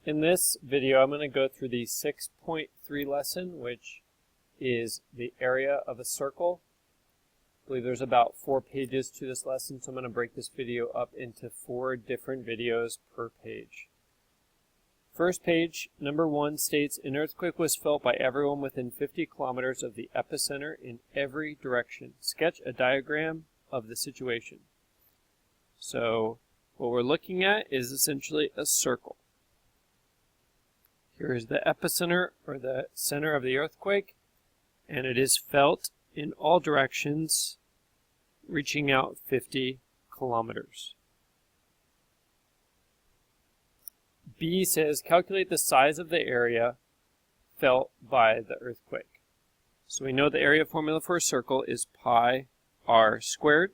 In this video, I'm going to go through the 6.3 lesson, which is the area of a circle. I believe there's about 4 pages to this lesson, so I'm going to break this video up into 4 different videos per page. First page, number 1, states an earthquake was felt by everyone within 50 kilometers of the epicenter in every direction. Sketch a diagram of the situation. So what we're looking at is essentially a circle. Here is the epicenter, or the center of the earthquake, and it is felt in all directions, reaching out 50 kilometers. B says, calculate the size of the area felt by the earthquake. So we know the area formula for a circle is pi r squared.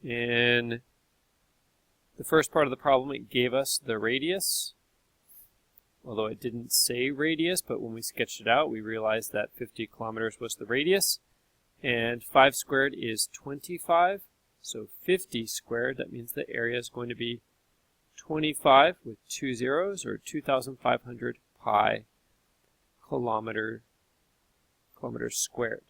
In the first part of the problem, it gave us the radius, although it didn't say radius, but when we sketched it out, we realized that 50 kilometers was the radius, and 5 squared is 25, so 50 squared, that means the area is going to be 25 with 2 zeros, or 2,500 pi kilometers squared.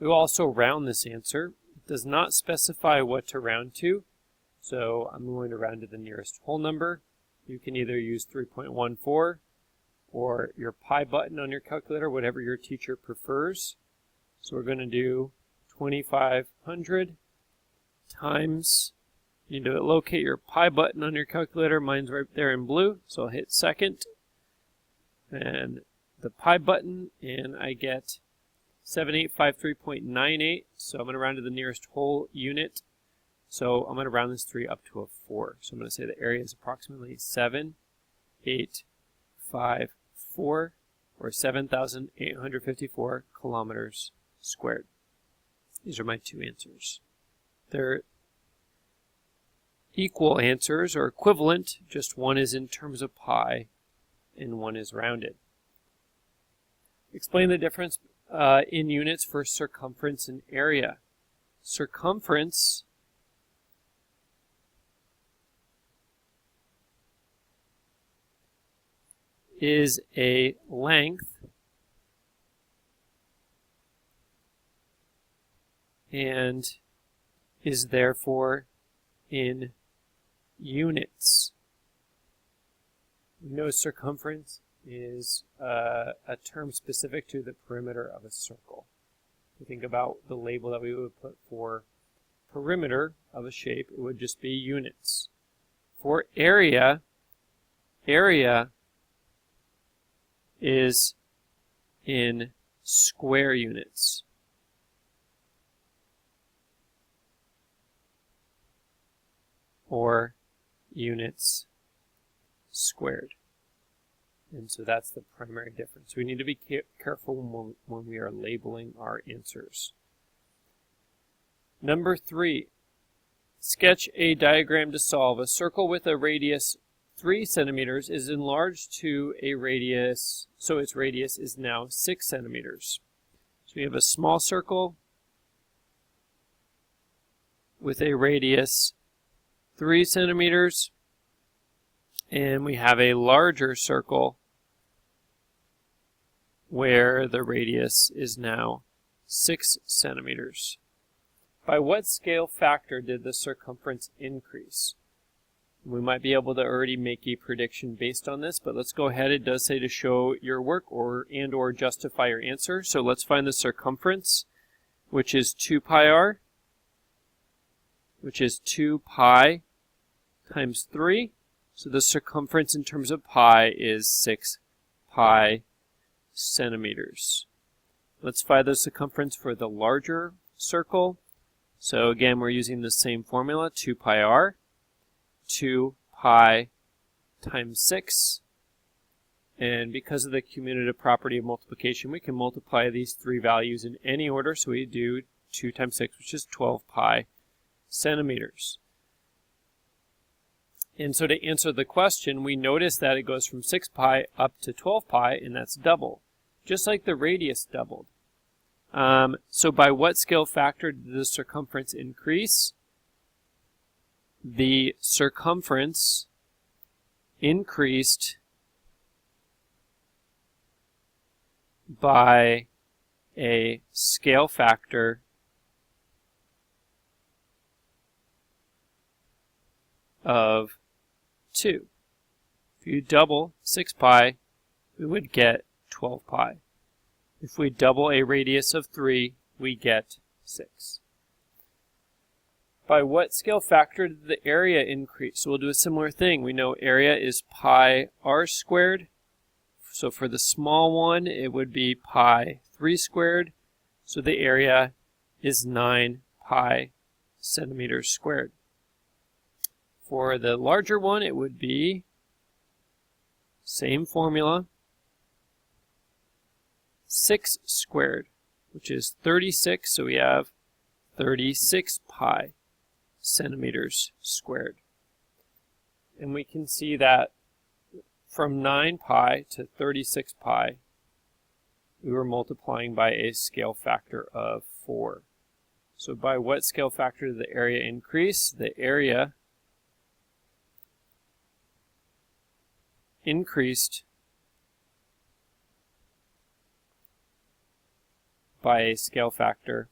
We will also round this answer. It does not specify what to round to, so I'm going to round to the nearest whole number. You can either use 3.14 or your pi button on your calculator, whatever your teacher prefers. So we're going to do 2,500 times, you need to locate your pi button on your calculator. Mine's right there in blue, so I'll hit second and the pi button, and I get 7853.98, so I'm going to round to the nearest whole unit. So I'm going to round this 3 up to a 4. So I'm going to say the area is approximately 7,854, or 7,854 kilometers squared. These are my 2 answers. They're equal answers, or equivalent, just one is in terms of pi and one is rounded. Explain the difference in units for circumference and area. Circumference is a length and is therefore in units. We know circumference is a term specific to the perimeter of a circle. If you think about the label that we would put for perimeter of a shape, it would just be units. For area, area is in square units. Or units squared. And so that's the primary difference. We need to be careful when we are labeling our answers. Number 3, sketch a diagram to solve. A circle with a radius 3 centimeters is enlarged to a radius, so its radius is now 6 centimeters. So we have a small circle with a radius 3 centimeters, and we have a larger circle where the radius is now 6 centimeters. By what scale factor did the circumference increase? We might be able to already make a prediction based on this, but let's go ahead. It does say to show your work or justify your answer. So let's find the circumference, which is 2 pi r, which is 2 pi times 3. So the circumference in terms of pi is 6 pi centimeters. Let's find the circumference for the larger circle. So again, we're using the same formula, 2 pi r, 2 pi times 6. And because of the commutative property of multiplication, we can multiply these 3 values in any order. So we do 2 times 6, which is 12 pi centimeters. And so to answer the question, we notice that it goes from 6 pi up to 12 pi, and that's double, just like the radius doubled. So by what scale factor did the circumference increase? the circumference increased by a scale factor of 2. If you double 6 pi, we would get 12 pi. If we double a radius of 3, we get 6. By what scale factor did the area increase? So we'll do a similar thing. We know area is pi r squared. So for the small one, it would be pi 3 squared. So the area is 9 pi centimeters squared. For the larger one, it would be same formula, 6 squared, which is 36. So we have 36 pi centimeters squared. And we can see that from 9 pi to 36 pi, we were multiplying by a scale factor of 4. So by what scale factor did the area increase? The area increased by a scale factor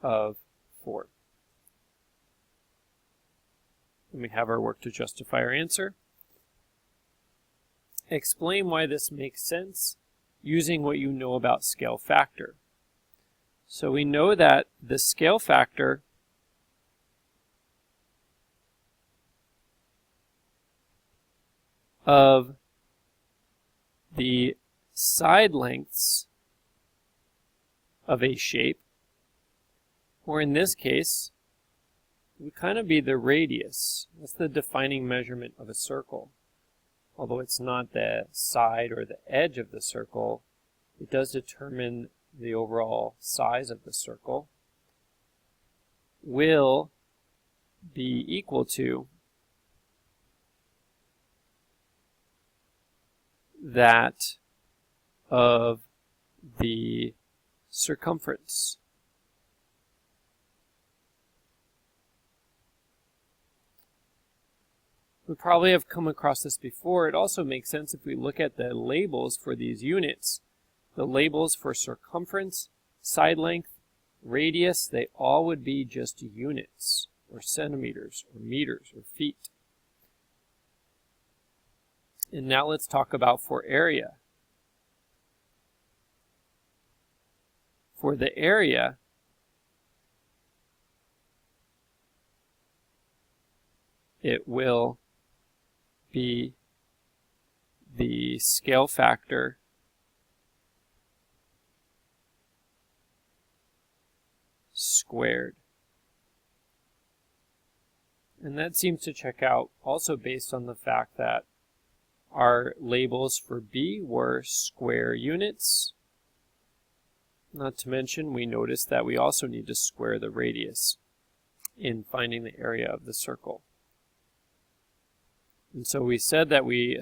of 4. And we have our work to justify our answer. Explain why this makes sense using what you know about scale factor. So we know that the scale factor of the side lengths of a shape, or in this case, would kind of be the radius. That's the defining measurement of a circle. Although it's not the side or the edge of the circle, it does determine the overall size of the circle, will be equal to that of the circumference. We probably have come across this before. It also makes sense if we look at the labels for these units. The labels for circumference, side length, radius, they all would be just units, or centimeters, or meters, or feet. And now let's talk about for area. For the area, it will be the scale factor squared. And that seems to check out also based on the fact that our labels for B were square units. Not to mention, we noticed that we also need to square the radius in finding the area of the circle. And so we said that we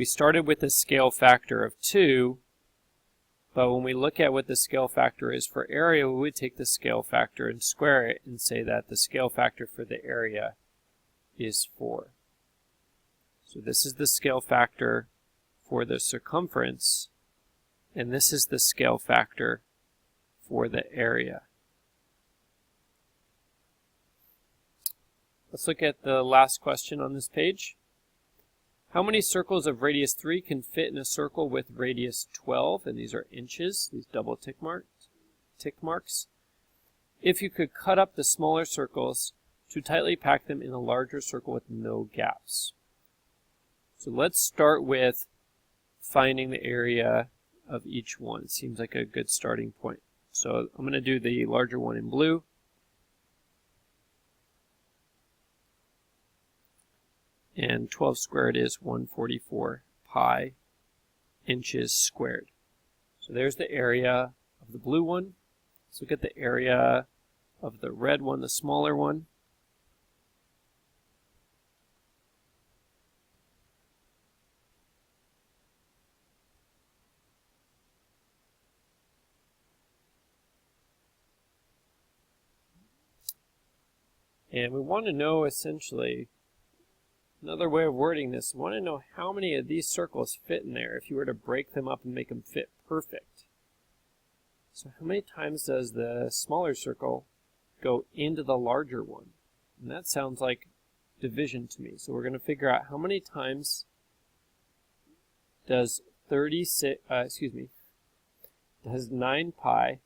started with a scale factor of 2, but when we look at what the scale factor is for area, we would take the scale factor and square it and say that the scale factor for the area is 4. So this is the scale factor for the circumference, and this is the scale factor for the area. Let's look at the last question on this page. How many circles of radius 3 can fit in a circle with radius 12? And these are inches, these double tick marks. If you could cut up the smaller circles to tightly pack them in a larger circle with no gaps. So let's start with finding the area of each one. It seems like a good starting point. So I'm going to do the larger one in blue. And 12 squared is 144 pi inches squared. So there's the area of the blue one. Let's look at the area of the red one, the smaller one. And we want to know, essentially, another way of wording this, we want to know how many of these circles fit in there if you were to break them up and make them fit perfect. So how many times does the smaller circle go into the larger one? And that sounds like division to me. So we're going to figure out how many times does does 9 pi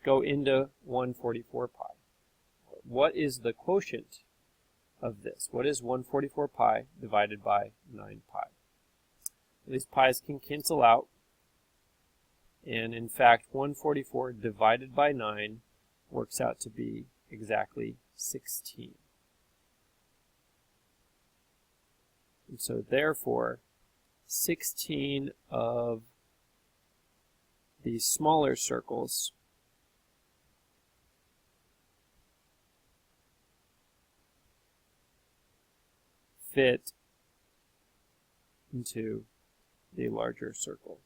go into 144 pi? What is the quotient of this? What is 144 pi divided by 9 pi? Well, these pi's can cancel out. And in fact, 144 divided by 9 works out to be exactly 16. And so therefore, 16 of these smaller circles fit into the larger circle.